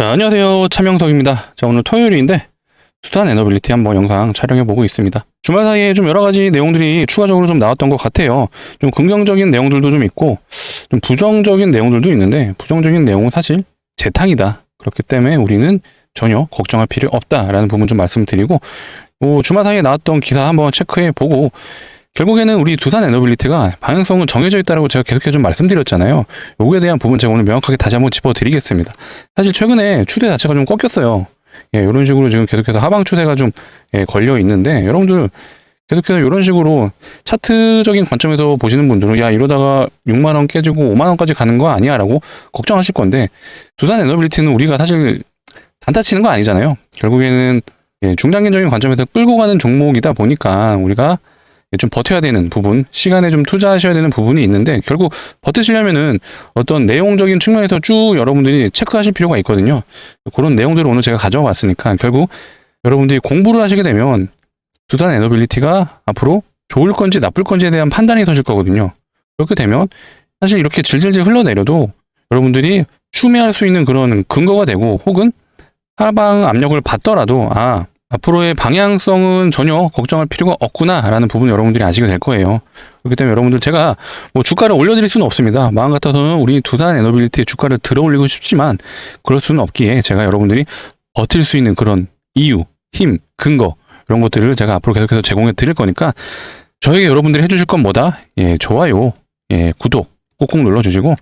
자, 안녕하세요. 차명석입니다. 자, 오늘 토요일인데 두산 에너빌리티 한번 영상 촬영해보고 있습니다. 주말 사이에 좀 여러가지 내용들이 추가적으로 좀 나왔던 것 같아요. 좀 긍정적인 내용들도 좀 있고 좀 부정적인 내용들도 있는데, 부정적인 내용은 사실 재탕이다. 그렇기 때문에 우리는 전혀 걱정할 필요 없다라는 부분 좀 말씀드리고, 주말 사이에 나왔던 기사 한번 체크해보고, 결국에는 우리 두산 에너빌리티가 방향성은 정해져 있다고 제가 계속해서 좀 말씀드렸잖아요. 요거에 대한 부분 제가 오늘 명확하게 다시 한번 짚어드리겠습니다. 사실 최근에 추세 자체가 좀 꺾였어요. 이런 식으로 지금 계속해서 하방 추세가 좀 걸려 있는데, 여러분들 계속해서 이런 식으로 차트적인 관점에서 보시는 분들은 야, 이러다가 6만원 깨지고 5만원까지 가는 거 아니야? 라고 걱정하실 건데, 두산 에너빌리티는 우리가 사실 단타 치는 거 아니잖아요. 결국에는 중장기적인 관점에서 끌고 가는 종목이다 보니까 우리가 좀 버텨야 되는 부분, 시간에 좀 투자하셔야 되는 부분이 있는데, 결국 버티시려면은 어떤 내용적인 측면에서 쭉 여러분들이 체크하실 필요가 있거든요. 그런 내용들을 오늘 제가 가져와 봤으니까, 결국 여러분들이 공부를 하시게 되면 두산 에너빌리티가 앞으로 좋을 건지 나쁠 건지에 대한 판단이 서질 거거든요. 그렇게 되면 사실 이렇게 질질질 흘러내려도 여러분들이 추매할 수 있는 그런 근거가 되고, 혹은 하방 압력을 받더라도 앞으로의 방향성은 전혀 걱정할 필요가 없구나라는 부분을 여러분들이 아시게 될 거예요. 그렇기 때문에 여러분들, 제가 주가를 올려드릴 수는 없습니다. 마음 같아서는 우리 두산 에너빌리티의 주가를 들어 올리고 싶지만 그럴 수는 없기에, 제가 여러분들이 버틸 수 있는 그런 이유, 힘, 근거, 이런 것들을 제가 앞으로 계속해서 제공해 드릴 거니까, 저에게 여러분들이 해주실 건 뭐다? 좋아요, 구독 꾹꾹 눌러주시고,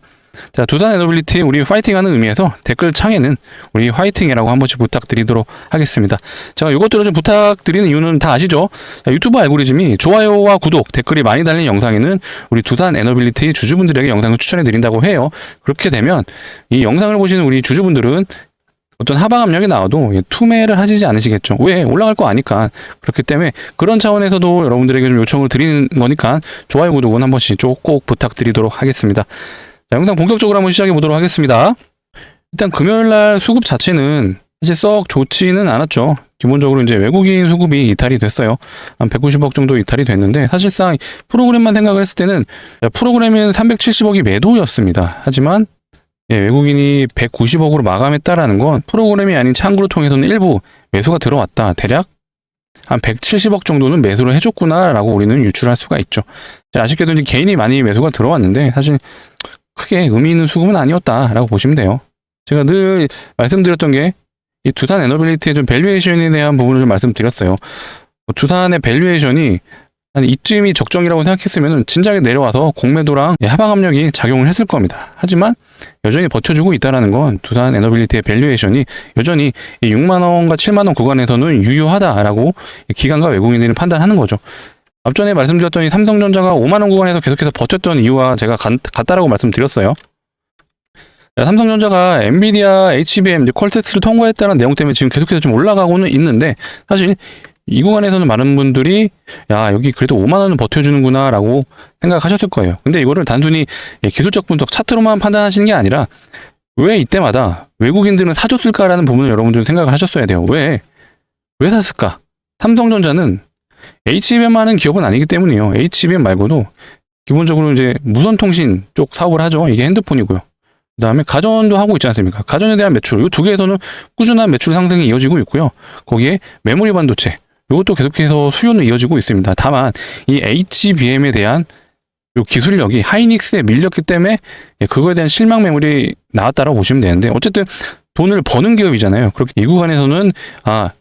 자, 두산 에너빌리티 우리 파이팅하는 의미에서 댓글 창에는 우리 화이팅이라고 한 번씩 부탁드리도록 하겠습니다. 제가 이것들을 좀 부탁드리는 이유는 다 아시죠? 자, 유튜브 알고리즘이 좋아요와 구독, 댓글이 많이 달린 영상에는 우리 두산 에너빌리티 주주분들에게 영상을 추천해 드린다고 해요. 그렇게 되면 이 영상을 보시는 우리 주주분들은 어떤 하방 압력이 나와도 투매를 하시지 않으시겠죠. 왜? 올라갈 거 아니까. 그렇기 때문에 그런 차원에서도 여러분들에게 좀 요청을 드리는 거니까 좋아요, 구독은 한 번씩 꼭 부탁드리도록 하겠습니다. 자, 영상 본격적으로 한번 시작해 보도록 하겠습니다. 일단 금요일날 수급 자체는 사실 썩 좋지는 않았죠. 기본적으로 이제 외국인 수급이 이탈이 됐어요. 한 190억 정도 이탈이 됐는데, 사실상 프로그램만 생각을 했을 때는 프로그램은 370억이 매도였습니다. 하지만 외국인이 190억으로 마감했다라는 건 프로그램이 아닌 창구를 통해서는 일부 매수가 들어왔다. 대략 한 170억 정도는 매수를 해줬구나라고 우리는 유출할 수가 있죠. 아쉽게도 이제 개인이 많이 매수가 들어왔는데, 사실 크게 의미 있는 수급은 아니었다라고 보시면 돼요. 제가 늘 말씀드렸던 게, 이 두산 에너빌리티의 좀 밸류에이션에 대한 부분을 좀 말씀드렸어요. 두산의 밸류에이션이 한 이쯤이 적정이라고 생각했으면 진작에 내려와서 공매도랑 하방 압력이 작용을 했을 겁니다. 하지만 여전히 버텨주고 있다는 건 두산 에너빌리티의 밸류에이션이 여전히 6만원과 7만원 구간에서는 유효하다라고 기관과 외국인들이 판단하는 거죠. 앞전에 말씀드렸던 이 삼성전자가 5만원 구간에서 계속해서 버텼던 이유와 제가 같다라고 말씀드렸어요. 삼성전자가 엔비디아, HBM, 퀄텍스를 통과했다는 내용 때문에 지금 계속해서 좀 올라가고는 있는데, 사실 이 구간에서는 많은 분들이 야, 여기 그래도 5만원은 버텨주는구나 라고 생각하셨을 거예요. 근데 이거를 단순히 기술적 분석, 차트로만 판단하시는 게 아니라, 왜 이때마다 외국인들은 사줬을까라는 부분을 여러분들은 생각을 하셨어야 돼요. 왜 샀을까? 삼성전자는 HBM하는 기업은 아니기 때문이에요. HBM 말고도 기본적으로 이제 무선통신 쪽 사업을 하죠. 이게 핸드폰이고요. 그 다음에 가전도 하고 있지 않습니까? 가전에 대한 매출, 이 두 개에서는 꾸준한 매출 상승이 이어지고 있고요. 거기에 메모리 반도체, 이것도 계속해서 수요는 이어지고 있습니다. 다만 이 HBM에 대한 요 기술력이 하이닉스에 밀렸기 때문에 그거에 대한 실망 매물이 나왔다라고 보시면 되는데, 어쨌든 돈을 버는 기업이잖아요. 그렇게 이 구간에서는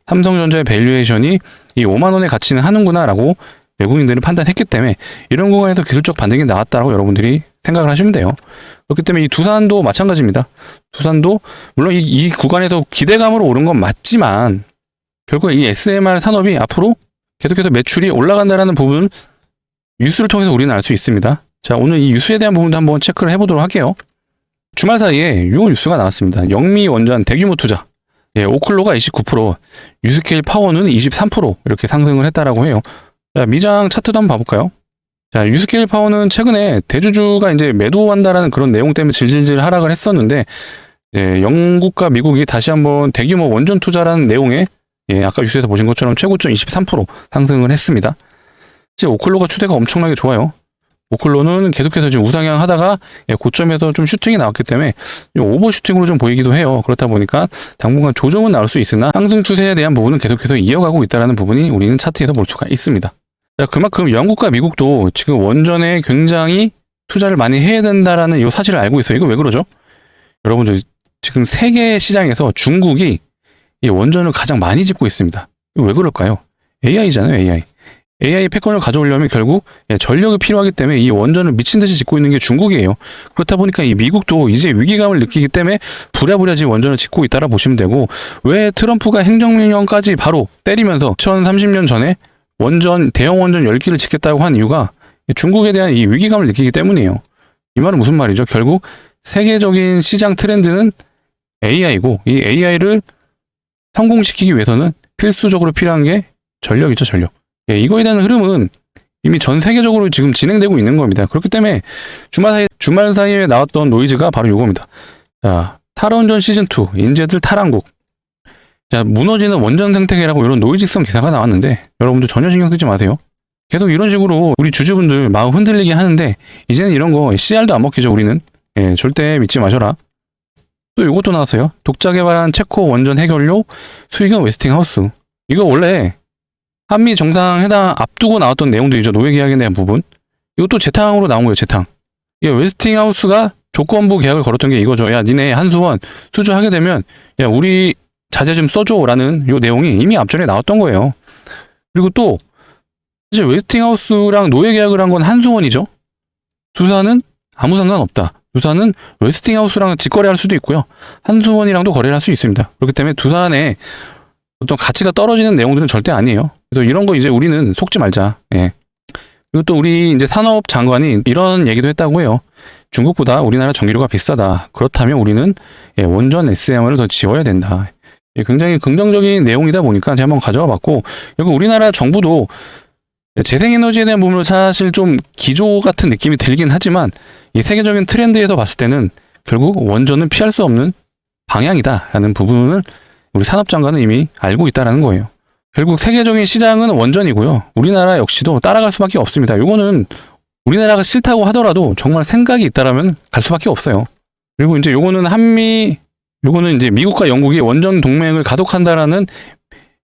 삼성전자의 밸류에이션이 이 5만원의 가치는 하는구나라고 외국인들이 판단했기 때문에 이런 구간에서 기술적 반등이 나왔다라고 여러분들이 생각을 하시면 돼요. 그렇기 때문에 이 두산도 마찬가지입니다. 두산도 물론 이 구간에서 기대감으로 오른 건 맞지만, 결국 이 SMR 산업이 앞으로 계속해서 매출이 올라간다는 부분, 뉴스를 통해서 우리는 알 수 있습니다. 자, 오늘 이 뉴스에 대한 부분도 한번 체크를 해보도록 할게요. 주말 사이에 이 뉴스가 나왔습니다. 영미 원전 대규모 투자, 오클로가 29%, 유스케일 파워는 23% 이렇게 상승을 했다라고 해요. 자, 미장 차트도 한번 봐볼까요? 자, 유스케일 파워는 최근에 대주주가 이제 매도한다라는 그런 내용 때문에 질질질 하락을 했었는데, 영국과 미국이 다시 한번 대규모 원전 투자라는 내용에 아까 뉴스에서 보신 것처럼 최고점 23% 상승을 했습니다. 이제 오클로가 추세가 엄청나게 좋아요. 오클로는 계속해서 지금 우상향 하다가 고점에서 좀 슈팅이 나왔기 때문에 오버슈팅으로 좀 보이기도 해요. 그렇다 보니까 당분간 조정은 나올 수 있으나 상승 추세에 대한 부분은 계속해서 이어가고 있다는 부분이 우리는 차트에서 볼 수가 있습니다. 자, 그만큼 영국과 미국도 지금 원전에 굉장히 투자를 많이 해야 된다라는 이 사실을 알고 있어요. 이거 왜 그러죠? 여러분들 지금 세계 시장에서 중국이 이 원전을 가장 많이 짓고 있습니다. 이거 왜 그럴까요? AI잖아요, AI. AI 패권을 가져오려면 결국 전력이 필요하기 때문에 이 원전을 미친 듯이 짓고 있는 게 중국이에요. 그렇다 보니까 이 미국도 이제 위기감을 느끼기 때문에 부랴부랴 지금 원전을 짓고 있다라 보시면 되고, 왜 트럼프가 행정명령까지 바로 때리면서 2030년 전에 원전, 대형 원전 10기를 짓겠다고 한 이유가 중국에 대한 이 위기감을 느끼기 때문이에요. 이 말은 무슨 말이죠? 결국 세계적인 시장 트렌드는 AI고, 이 AI를 성공시키기 위해서는 필수적으로 필요한 게 전력이죠, 전력. 이거에 대한 흐름은 이미 전 세계적으로 지금 진행되고 있는 겁니다. 그렇기 때문에 주말 사이에 나왔던 노이즈가 바로 이겁니다. 자, 탈원전 시즌2, 인재들 탈한국. 자, 무너지는 원전 생태계라고 이런 노이즈성 기사가 나왔는데, 여러분들 전혀 신경 쓰지 마세요. 계속 이런 식으로 우리 주주분들 마음 흔들리게 하는데, 이제는 이런 거 CR도 안 먹히죠, 우리는. 절대 믿지 마셔라. 또 이것도 나왔어요. 독자 개발한 체코 원전 해결료, 수익은 웨스팅하우스. 이거 원래 한미 정상회담 앞두고 나왔던 내용들이죠. 노예 계약에 대한 부분. 이것도 재탕으로 나온 거예요, 재탕. 이게 웨스팅하우스가 조건부 계약을 걸었던 게 이거죠. 야, 니네 한수원 수주하게 되면, 야, 우리 자재 좀 써줘라는 요 내용이 이미 앞전에 나왔던 거예요. 그리고 또, 이제 웨스팅하우스랑 노예 계약을 한 건 한수원이죠. 두산은 아무 상관없다. 두산은 웨스팅하우스랑 직거래할 수도 있고요. 한수원이랑도 거래를 할 수 있습니다. 그렇기 때문에 두산의 어떤 가치가 떨어지는 내용들은 절대 아니에요. 그래서 이런 거 이제 우리는 속지 말자. 그리고 또 우리 이제 산업 장관이 이런 얘기도 했다고 해요. 중국보다 우리나라 전기료가 비싸다. 그렇다면 우리는 원전 SMR을 더 지어야 된다. 굉장히 긍정적인 내용이다 보니까 제가 한번 가져와 봤고, 결국 우리나라 정부도 재생에너지에 대한 부분을 사실 좀 기조 같은 느낌이 들긴 하지만, 이 세계적인 트렌드에서 봤을 때는 결국 원전은 피할 수 없는 방향이다라는 부분을 우리 산업장관은 이미 알고 있다는 거예요. 결국 세계적인 시장은 원전이고요. 우리나라 역시도 따라갈 수밖에 없습니다. 요거는 우리나라가 싫다고 하더라도 정말 생각이 있다라면 갈 수밖에 없어요. 그리고 이제 요거는 이제 미국과 영국이 원전 동맹을 가독한다라는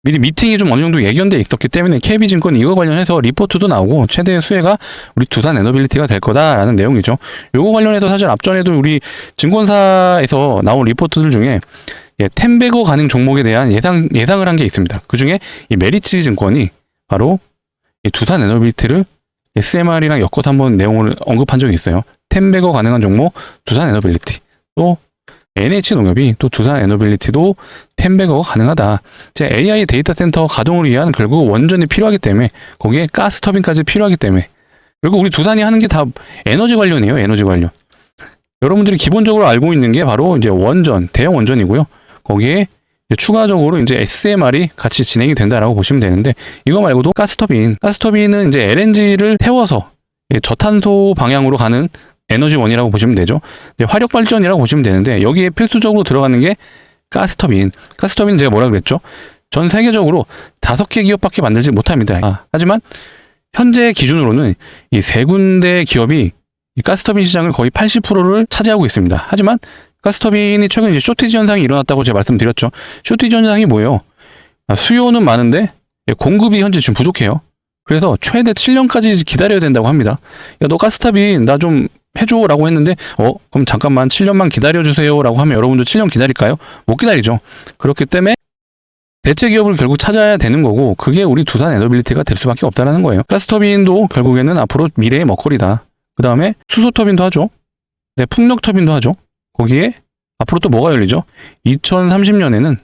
미리 미팅이 좀 어느 정도 예견돼 있었기 때문에 KB증권 이거 관련해서 리포트도 나오고 최대 수혜가 우리 두산 에너빌리티가 될 거다라는 내용이죠. 요거 관련해서 사실 앞전에도 우리 증권사에서 나온 리포트들 중에 텐베거 가능 종목에 대한 예상을 한 게 있습니다. 그 중에 이 메리츠 증권이 바로 이 두산 에너빌리티를 SMR이랑 엮어서 한번 내용을 언급한 적이 있어요. 텐베거 가능한 종목 두산 에너빌리티, 또 NH농협이 또 두산 에너빌리티도 텐베거가 가능하다. 제 AI 데이터 센터 가동을 위한 결국 원전이 필요하기 때문에, 거기에 가스 터빈까지 필요하기 때문에, 결국 우리 두산이 하는 게 다 에너지 관련이에요. 에너지 관련. 여러분들이 기본적으로 알고 있는 게 바로 이제 원전, 대형 원전이고요. 거기에 추가적으로 이제 SMR이 같이 진행이 된다라고 보시면 되는데, 이거 말고도 가스터빈은 이제 LNG를 태워서 저탄소 방향으로 가는 에너지원이라고 보시면 되죠. 화력발전이라고 보시면 되는데, 여기에 필수적으로 들어가는 게 가스터빈. 가스터빈은 제가 뭐라 그랬죠? 전 세계적으로 5개 기업밖에 만들지 못합니다. 하지만 현재 기준으로는 이 3군데 기업이 이 가스터빈 시장을 거의 80%를 차지하고 있습니다. 하지만 가스터빈이 최근 이제 쇼티지 현상이 일어났다고 제가 말씀드렸죠. 쇼티지 현상이 뭐예요? 수요는 많은데 공급이 현재 지금 부족해요. 그래서 최대 7년까지 기다려야 된다고 합니다. 야, 너 가스터빈 나 좀 해줘라고 했는데, 그럼 잠깐만 7년만 기다려주세요라고 하면 여러분도 7년 기다릴까요? 못 기다리죠. 그렇기 때문에 대체 기업을 결국 찾아야 되는 거고, 그게 우리 두산 에너빌리티가 될 수밖에 없다라는 거예요. 가스터빈도 결국에는 앞으로 미래의 먹거리다. 그 다음에 수소터빈도 하죠. 네, 풍력터빈도 하죠. 거기에 앞으로 또 뭐가 열리죠? 2030년에는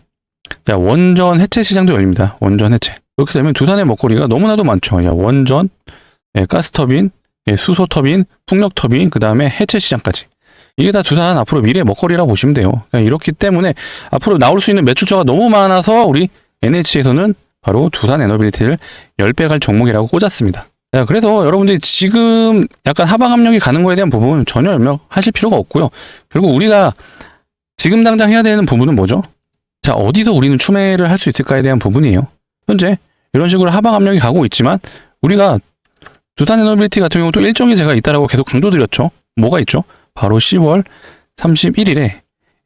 원전 해체 시장도 열립니다. 원전 해체. 그렇게 되면 두산의 먹거리가 너무나도 많죠. 원전, 가스터빈, 수소터빈, 풍력터빈, 그 다음에 해체 시장까지. 이게 다 두산 앞으로 미래의 먹거리라고 보시면 돼요. 이렇기 때문에 앞으로 나올 수 있는 매출처가 너무 많아서 우리 NH에서는 바로 두산 에너빌리티를 10배 갈 종목이라고 꽂았습니다. 그래서 여러분들이 지금 약간 하방 압력이 가는 거에 대한 부분은 전혀 염려하실 필요가 없고요. 결국 우리가 지금 당장 해야 되는 부분은 뭐죠? 자, 어디서 우리는 추매를 할 수 있을까에 대한 부분이에요. 현재 이런 식으로 하방 압력이 가고 있지만, 우리가 두산 에너빌리티 같은 경우 또 일정이 제가 있다라고 계속 강조드렸죠. 뭐가 있죠? 바로 10월 31일에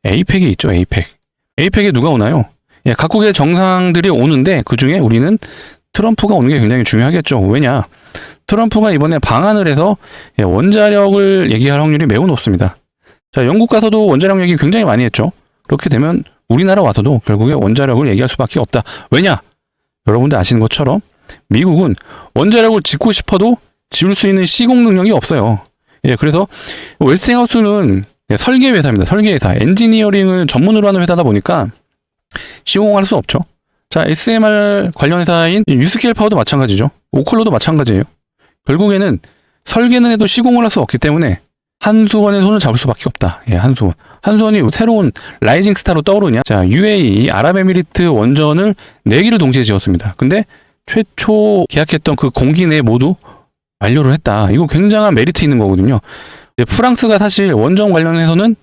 에이펙이 있죠. 에이펙에 누가 오나요? 예, 각국의 정상들이 오는데 그 중에 우리는 트럼프가 오는 게 굉장히 중요하겠죠. 왜냐? 트럼프가 이번에 방한을 해서 원자력을 얘기할 확률이 매우 높습니다. 자, 영국 가서도 원자력 얘기 굉장히 많이 했죠. 그렇게 되면 우리나라 와서도 결국에 원자력을 얘기할 수밖에 없다. 왜냐? 여러분들 아시는 것처럼 미국은 원자력을 짓고 싶어도 지을 수 있는 시공 능력이 없어요. 예, 그래서 웨스팅하우스는 설계 회사입니다. 설계 회사. 엔지니어링을 전문으로 하는 회사다 보니까 시공할 수 없죠. 자, SMR 관련 회사인 유스케일 파워도 마찬가지죠. 오클로도 마찬가지예요. 결국에는 설계는 해도 시공을 할 수 없기 때문에 한수원의 손을 잡을 수밖에 없다. 예, 한수원. 한수원이 새로운 라이징 스타로 떠오르냐? 자, UAE 아랍에미리트 원전을 4기를 동시에 지었습니다. 근데 최초 계약했던 그 공기 내 모두 완료를 했다. 이거 굉장한 메리트 있는 거거든요. 프랑스가 사실 원전 관련해서는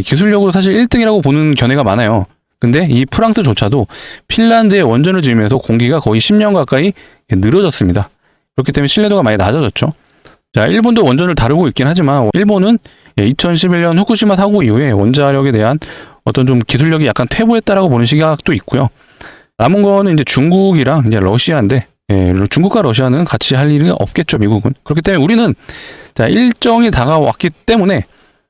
기술력으로 사실 1등이라고 보는 견해가 많아요. 근데 이 프랑스조차도 핀란드에 원전을 지으면서 공기가 거의 10년 가까이 늘어졌습니다. 그렇기 때문에 신뢰도가 많이 낮아졌죠. 자, 일본도 원전을 다루고 있긴 하지만 일본은 2011년 후쿠시마 사고 이후에 원자력에 대한 어떤 좀 기술력이 약간 퇴보했다라고 보는 시각도 있고요. 남은 거는 이제 중국이랑 이제 러시아인데, 중국과 러시아는 같이 할 일이 없겠죠, 미국은. 그렇기 때문에 우리는 자, 일정이 다가왔기 때문에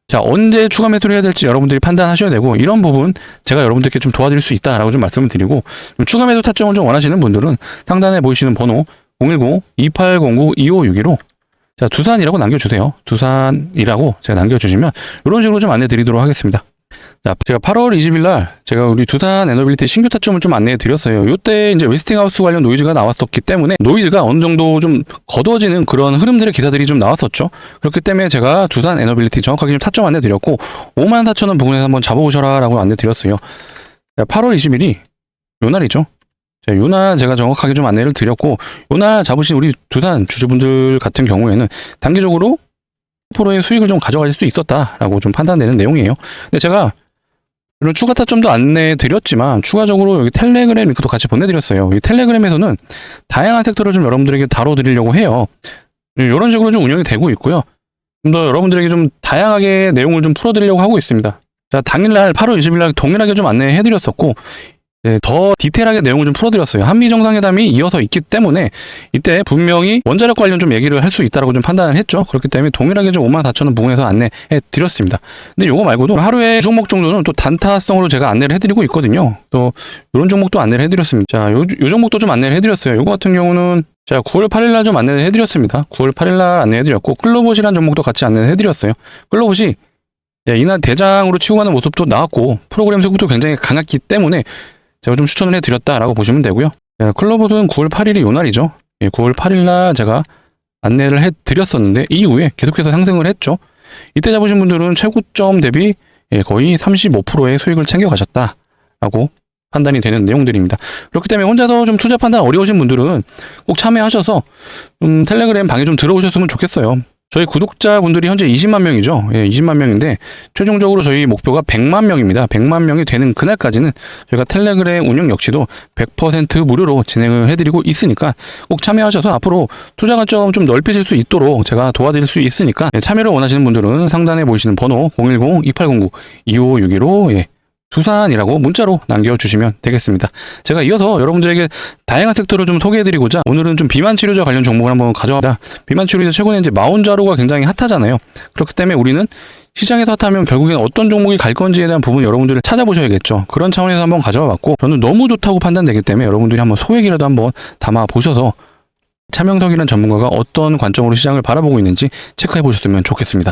자, 언제 추가 매수를 해야 될지 여러분들이 판단하셔야 되고, 이런 부분 제가 여러분들께 좀 도와드릴 수 있다라고 좀 말씀을 드리고, 좀 추가 매수 타점을 좀 원하시는 분들은 상단에 보이시는 번호 010-2809-2561로 자, 두산이라고 남겨주세요. 두산이라고 제가 남겨주시면 이런 식으로 좀 안내 드리도록 하겠습니다. 자, 제가 8월 20일 날 제가 우리 두산 에너빌리티 신규 타점을 좀 안내해 드렸어요. 이때 이제 웨스팅하우스 관련 노이즈가 나왔었기 때문에 노이즈가 어느 정도 좀 거둬지는 그런 흐름들의 기사들이 좀 나왔었죠. 그렇기 때문에 제가 두산 에너빌리티 정확하게 좀 타점 안내 드렸고 54,000원 부근에서 한번 잡아보셔라 라고 안내 드렸어요. 자, 8월 20일이 요 날이죠. 자, 요날 제가 정확하게 좀 안내를 드렸고, 요날 잡으신 우리 두산 주주분들 같은 경우에는 단기적으로 10%의 수익을 좀 가져가실 수 있었다라고 좀 판단되는 내용이에요. 근데 제가 이런 추가 타점도 안내 드렸지만 추가적으로 여기 텔레그램 링크도 같이 보내드렸어요. 이 텔레그램에서는 다양한 섹터를 좀 여러분들에게 다뤄드리려고 해요. 이런 식으로 좀 운영이 되고 있고요. 좀 더 여러분들에게 좀 다양하게 내용을 좀 풀어드리려고 하고 있습니다. 자, 당일날 8월 20일 날 동일하게 좀 안내해드렸었고, 네, 더 디테일하게 내용을 좀 풀어드렸어요. 한미 정상회담이 이어서 있기 때문에 이때 분명히 원자력 관련 좀 얘기를 할 수 있다라고 좀 판단을 했죠. 그렇기 때문에 동일하게 좀 54,000원 부근에서 안내해 드렸습니다. 근데 요거 말고도 하루에 종목 정도는 또 단타성으로 제가 안내를 해드리고 있거든요. 또 이런 종목도 안내를 해드렸습니다. 자, 요 종목도 좀 안내를 해드렸어요. 요거 같은 경우는 자, 9월 8일날 좀 안내를 해드렸습니다. 9월 8일날 안내해드렸고 클로봇이라는 종목도 같이 안내를 해드렸어요. 클로봇이 이날 대장으로 치고 가는 모습도 나왔고 프로그램 수급도 굉장히 강했기 때문에 제가 좀 추천을 해드렸다라고 보시면 되고요. 클로봇은 9월 8일이 요 날이죠. 9월 8일날 제가 안내를 해드렸었는데 이후에 계속해서 상승을 했죠. 이때 잡으신 분들은 최고점 대비 거의 35%의 수익을 챙겨가셨다라고 판단이 되는 내용들입니다. 그렇기 때문에 혼자서 좀 투자 판단 어려우신 분들은 꼭 참여하셔서 텔레그램 방에 좀 들어오셨으면 좋겠어요. 저희 구독자분들이 현재 20만 명이죠. 20만 명인데 최종적으로 저희 목표가 100만 명입니다. 100만 명이 되는 그날까지는 저희가 텔레그램 운영 역시도 100% 무료로 진행을 해드리고 있으니까 꼭 참여하셔서 앞으로 투자 관점 좀 넓히실 수 있도록 제가 도와드릴 수 있으니까 참여를 원하시는 분들은 상단에 보이시는 번호 010-2809-2561로 두산이라고 문자로 남겨주시면 되겠습니다. 제가 이어서 여러분들에게 다양한 섹터를 좀 소개해드리고자 오늘은 좀 비만 치료제 관련 종목을 한번 가져왔다. 비만 치료제 최근에 이제 마온자로가 굉장히 핫하잖아요. 그렇기 때문에 우리는 시장에서 핫하면 결국엔 어떤 종목이 갈 건지에 대한 부분 여러분들을 찾아보셔야겠죠. 그런 차원에서 한번 가져와 봤고 저는 너무 좋다고 판단되기 때문에 여러분들이 한번 소액이라도 한번 담아 보셔서 차명석이라는 전문가가 어떤 관점으로 시장을 바라보고 있는지 체크해 보셨으면 좋겠습니다.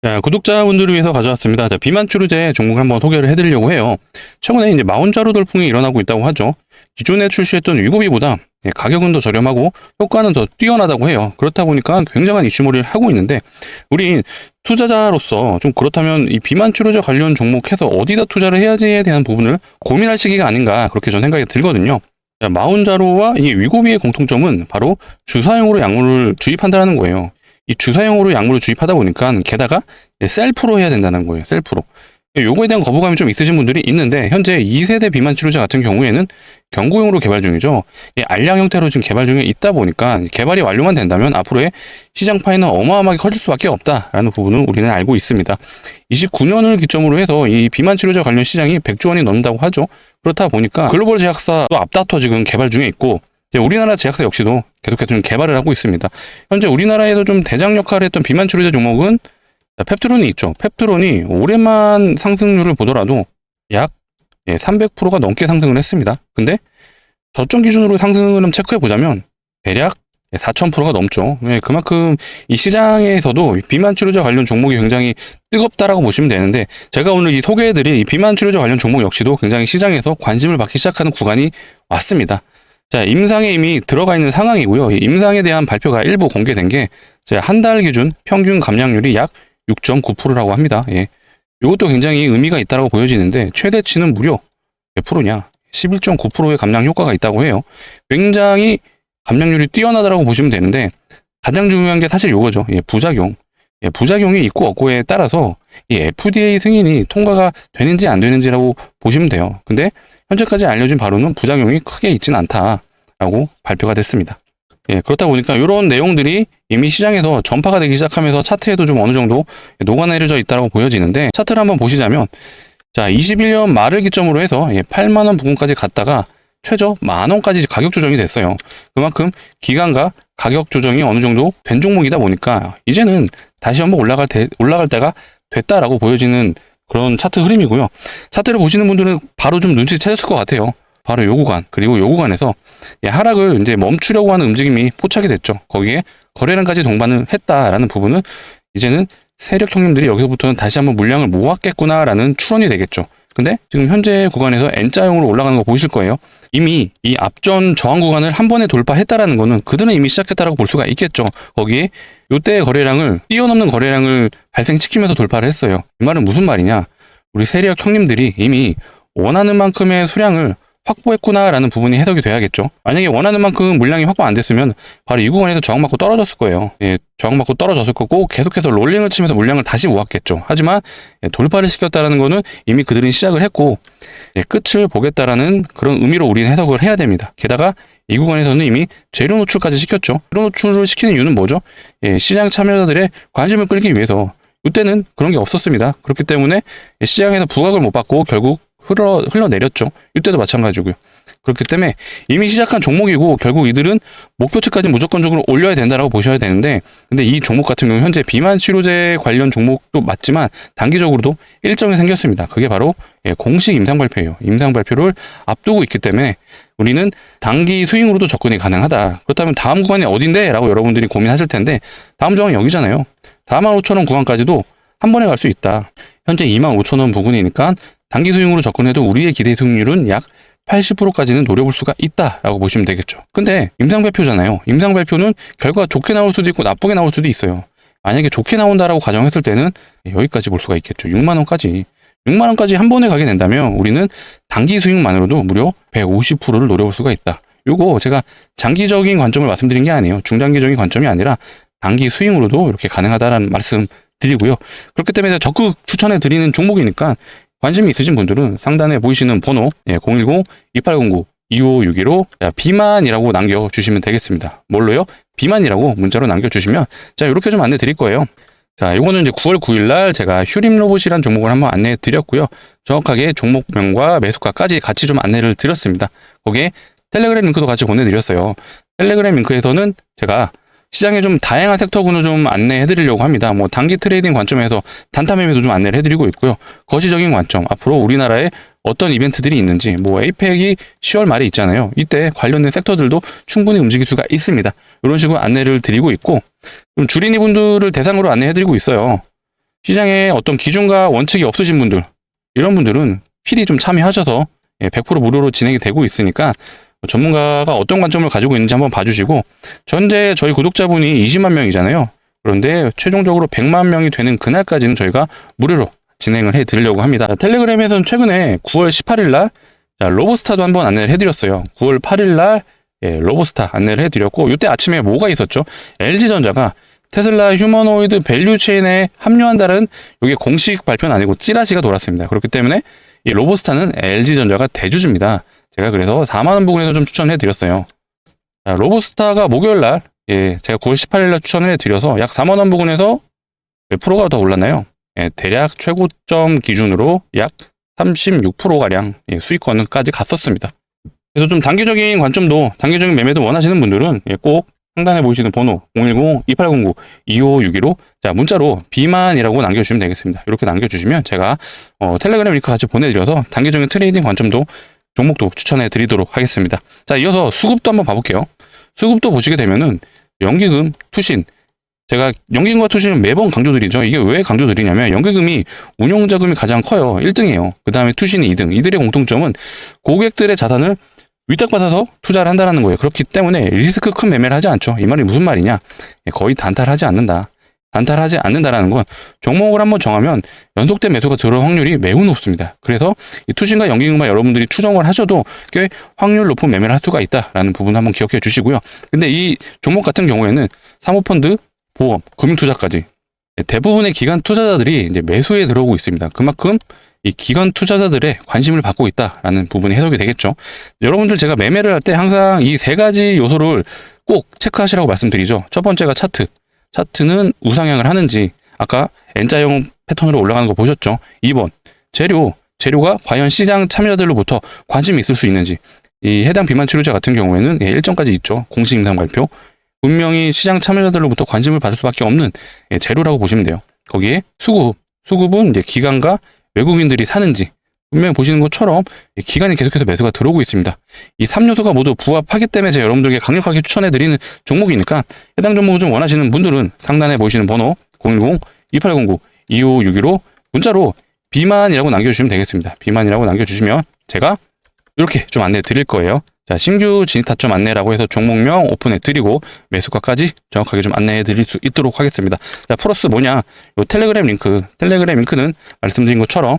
자, 구독자분들을 위해서 가져왔습니다. 자, 비만 치료제 종목을 한번 소개를 해드리려고 해요. 최근에 이제 마온자로 돌풍이 일어나고 있다고 하죠. 기존에 출시했던 위고비보다 가격은 더 저렴하고 효과는 더 뛰어나다고 해요. 그렇다 보니까 굉장한 이슈몰이를 하고 있는데 우리 투자자로서 좀 그렇다면 이 비만 치료제 관련 종목해서 어디다 투자를 해야지에 대한 부분을 고민할 시기가 아닌가 그렇게 저는 생각이 들거든요. 자, 마온자로와 이 위고비의 공통점은 바로 주사용으로 약물을 주입한다는 거예요. 이 주사용으로 약물을 주입하다 보니까 게다가 셀프로 해야 된다는 거예요. 셀프로. 요거에 대한 거부감이 좀 있으신 분들이 있는데 현재 2세대 비만 치료제 같은 경우에는 경구용으로 개발 중이죠. 알약 형태로 지금 개발 중에 있다 보니까 개발이 완료만 된다면 앞으로의 시장 파이는 어마어마하게 커질 수밖에 없다라는 부분을 우리는 알고 있습니다. 29년을 기점으로 해서 이 비만 치료제 관련 시장이 100조 원이 넘는다고 하죠. 그렇다 보니까 글로벌 제약사도 앞다퉈 지금 개발 중에 있고 우리나라 제약사 역시도 계속해서 좀 개발을 하고 있습니다. 현재 우리나라에서 좀 대장 역할을 했던 비만 치료제 종목은 펩트론이 있죠. 펩트론이 올해만 상승률을 보더라도 약 300%가 넘게 상승을 했습니다. 근데 저점 기준으로 상승을 체크해 보자면 대략 4000%가 넘죠. 그만큼 이 시장에서도 비만 치료제 관련 종목이 굉장히 뜨겁다라고 보시면 되는데 제가 오늘 이 소개해드릴 이 비만 치료제 관련 종목 역시도 굉장히 시장에서 관심을 받기 시작하는 구간이 왔습니다. 자, 임상에 이미 들어가 있는 상황이고요. 이 임상에 대한 발표가 일부 공개된 게 한 달 기준 평균 감량률이 약 6.9%라고 합니다. 이것도 굉장히 의미가 있다고 보여지는데 최대치는 무려 몇 프로냐? 11.9%의 감량 효과가 있다고 해요. 굉장히 감량률이 뛰어나다라고 보시면 되는데 가장 중요한 게 사실 이거죠. 부작용. 부작용이 있고 없고에 따라서 이 FDA 승인이 통과가 되는지 안 되는지라고 보시면 돼요. 근데 현재까지 알려진 바로는 부작용이 크게 있진 않다라고 발표가 됐습니다. 그렇다 보니까 이런 내용들이 이미 시장에서 전파가 되기 시작하면서 차트에도 좀 어느 정도 녹아내려져 있다고 보여지는데 차트를 한번 보시자면 자 21년 말을 기점으로 해서 8만원 부근까지 갔다가 최저 만원까지 가격 조정이 됐어요. 그만큼 기간과 가격 조정이 어느 정도 된 종목이다 보니까 이제는 다시 한번 올라갈 때가 됐다라고 보여지는 그런 차트 흐름이고요. 차트를 보시는 분들은 바로 좀 눈치채셨을 것 같아요. 바로 요 구간, 그리고 요 구간에서 하락을 이제 멈추려고 하는 움직임이 포착이 됐죠. 거기에 거래량까지 동반을 했다라는 부분은 이제는 세력 형님들이 여기서부터는 다시 한번 물량을 모았겠구나라는 추론이 되겠죠. 근데 지금 현재 구간에서 N자형으로 올라가는 거 보이실 거예요. 이미 이 앞전 저항 구간을 한 번에 돌파했다라는 거는 그들은 이미 시작했다라고 볼 수가 있겠죠. 거기에 요때의 거래량을 뛰어넘는 거래량을 발생시키면서 돌파를 했어요. 이 말은 무슨 말이냐? 우리 세력 형님들이 이미 원하는 만큼의 수량을 확보했구나라는 부분이 해석이 돼야겠죠. 만약에 원하는 만큼 물량이 확보 안 됐으면 바로 이 구간에서 저항받고 떨어졌을 거예요. 저항받고 떨어졌을 거고 계속해서 롤링을 치면서 물량을 다시 모았겠죠. 하지만 돌파를 시켰다는 거는 이미 그들은 시작을 했고 끝을 보겠다라는 그런 의미로 우리는 해석을 해야 됩니다. 게다가 이 구간에서는 이미 재료 노출까지 시켰죠. 재료 노출을 시키는 이유는 뭐죠? 시장 참여자들의 관심을 끌기 위해서 이때는 그런 게 없었습니다. 그렇기 때문에 시장에서 부각을 못 받고 결국 흘러내렸죠. 이때도 마찬가지고요. 그렇기 때문에 이미 시작한 종목이고 결국 이들은 목표치까지 무조건적으로 올려야 된다라고 보셔야 되는데 근데 이 종목 같은 경우 현재 비만 치료제 관련 종목도 맞지만 단기적으로도 일정이 생겼습니다. 그게 바로 공식 임상 발표예요. 임상 발표를 앞두고 있기 때문에 우리는 단기 스윙으로도 접근이 가능하다. 그렇다면 다음 구간이 어딘데? 라고 여러분들이 고민하실 텐데 다음 저항이 여기잖아요. 45,000원 구간까지도 한 번에 갈 수 있다. 현재 25,000원 부근이니까 단기 스윙으로 접근해도 우리의 기대 수익률은 약 80%까지는 노려볼 수가 있다라고 보시면 되겠죠. 근데 임상 발표잖아요. 임상 발표는 결과가 좋게 나올 수도 있고 나쁘게 나올 수도 있어요. 만약에 좋게 나온다라고 가정했을 때는 여기까지 볼 수가 있겠죠. 6만원까지. 6만원까지 한 번에 가게 된다면 우리는 단기 수익만으로도 무려 150%를 노려볼 수가 있다. 요거 제가 장기적인 관점을 말씀드린 게 아니에요. 중장기적인 관점이 아니라 단기 수익으로도 이렇게 가능하다라는 말씀 드리고요. 그렇기 때문에 적극 추천해 드리는 종목이니까 관심이 있으신 분들은 상단에 보이시는 번호 010-2809-2561로 비만이라고 남겨주시면 되겠습니다. 뭘로요? 비만이라고 문자로 남겨주시면 자 이렇게 좀 안내 드릴 거예요. 자 이거는 이제 9월 9일날 제가 휴림로봇이란 종목을 한번 안내해 드렸고요. 정확하게 종목명과 매수가까지 같이 좀 안내를 드렸습니다. 거기에 텔레그램 링크도 같이 보내드렸어요. 텔레그램 링크에서는 제가 시장에 좀 다양한 섹터군을 좀 안내해 드리려고 합니다. 뭐 단기 트레이딩 관점에서 단타 매매도 좀 안내를 해드리고 있고요. 거시적인 관점, 앞으로 우리나라에 어떤 이벤트들이 있는지, 뭐 에이펙이 10월 말에 있잖아요. 이때 관련된 섹터들도 충분히 움직일 수가 있습니다. 이런 식으로 안내를 드리고 있고 좀 주린이 분들을 대상으로 안내해 드리고 있어요. 시장에 어떤 기준과 원칙이 없으신 분들, 이런 분들은 필히 좀 참여하셔서 100% 무료로 진행이 되고 있으니까 전문가가 어떤 관점을 가지고 있는지 한번 봐주시고 현재 저희 구독자분이 20만 명이잖아요. 그런데 최종적으로 100만 명이 되는 그날까지는 저희가 무료로 진행을 해드리려고 합니다. 텔레그램에서는 최근에 9월 18일 날 로보스타도 한번 안내를 해드렸어요. 9월 8일 날 로보스타 안내를 해드렸고 이때 아침에 뭐가 있었죠? LG전자가 테슬라 휴머노이드 밸류 체인에 합류한다는 이게 공식 발표는 아니고 찌라시가 돌았습니다. 그렇기 때문에 이 로보스타는 LG전자가 대주주입니다. 제가 그래서 4만 원 부근에서 좀 추천해 드렸어요. 자, 로보스타가 목요일 날 제가 9월 18일 날 추천해 드려서 약 4만 원 부근에서 몇 프로가 더 올랐나요? 대략 최고점 기준으로 약 36%가량 수익권까지 갔었습니다. 그래서 좀 단기적인 관점도, 단기적인 매매도 원하시는 분들은 꼭 상단에 보이시는 번호 010-2809-2561로 자, 문자로 비만이라고 남겨주시면 되겠습니다. 이렇게 남겨주시면 제가 텔레그램 링크 같이 보내드려서 단기적인 트레이딩 관점도 종목도 추천해 드리도록 하겠습니다. 자, 이어서 수급도 한번 봐볼게요. 수급도 보시게 되면은 연기금, 투신, 제가 연기금과 투신은 매번 강조드리죠. 이게 왜 강조드리냐면 연기금이 운용자금이 가장 커요. 1등이에요. 그 다음에 투신이 2등. 이들의 공통점은 고객들의 자산을 위탁받아서 투자를 한다는 거예요. 그렇기 때문에 리스크 큰 매매를 하지 않죠. 이 말이 무슨 말이냐? 거의 단타하지 않는다. 단타하지 않는다라는 건 종목을 한번 정하면 연속된 매수가 들어올 확률이 매우 높습니다. 그래서 이 투신과 연기금만 여러분들이 추정을 하셔도 꽤 확률 높은 매매를 할 수가 있다라는 부분 한번 기억해 주시고요. 근데 이 종목 같은 경우에는 사모펀드, 보험, 금융투자까지 대부분의 기관 투자자들이 이제 매수에 들어오고 있습니다. 그만큼 이 기관 투자자들의 관심을 받고 있다라는 부분이 해석이 되겠죠. 여러분들 제가 매매를 할 때 항상 이 세 가지 요소를 꼭 체크하시라고 말씀드리죠. 첫 번째가 차트. 차트는 우상향을 하는지, 아까 N자형 패턴으로 올라가는 거 보셨죠? 2번, 재료가 과연 시장 참여자들로부터 관심이 있을 수 있는지. 이 해당 비만 치료제 같은 경우에는 일정까지 있죠. 공식 임상 발표. 분명히 시장 참여자들로부터 관심을 받을 수밖에 없는 재료라고 보시면 돼요. 거기에 수급은 이제 기관과 외국인들이 사는지, 분명히 보시는 것처럼 기관이 계속해서 매수가 들어오고 있습니다. 이 3요소가 모두 부합하기 때문에 제가 여러분들에게 강력하게 추천해드리는 종목이니까 해당 종목을 좀 원하시는 분들은 상단에 보이시는 번호 010-2809-2561로 문자로 비만이라고 남겨주시면 되겠습니다. 비만이라고 남겨주시면 제가 이렇게 좀 안내 드릴 거예요. 자, 신규 진입 타점 안내라고 해서 종목명 오픈해 드리고 매수가까지 정확하게 좀 안내해 드릴 수 있도록 하겠습니다. 자, 플러스 뭐냐? 요 텔레그램 링크는 말씀드린 것처럼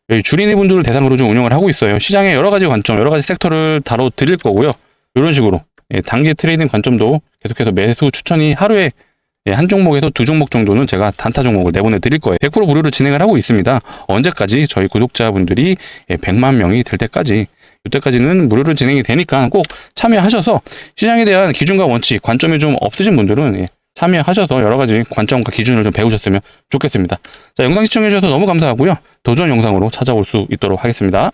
여기 주린이 분들을 대상으로 좀 운영을 하고 있어요. 시장의 여러 가지 관점, 여러 가지 섹터를 다뤄 드릴 거고요. 이런 식으로 단기 트레이딩 관점도 계속해서 매수 추천이 하루에 한 종목에서 두 종목 정도는 제가 단타 종목을 내보내 드릴 거예요. 100% 무료로 진행을 하고 있습니다. 언제까지? 저희 구독자분들이 100만 명이 될 때까지, 이때까지는 무료로 진행이 되니까 꼭 참여하셔서 시장에 대한 기준과 원칙, 관점이 좀 없으신 분들은 참여하셔서 여러 가지 관점과 기준을 좀 배우셨으면 좋겠습니다. 자, 영상 시청해주셔서 너무 감사하고요. 더 좋은 영상으로 찾아올 수 있도록 하겠습니다.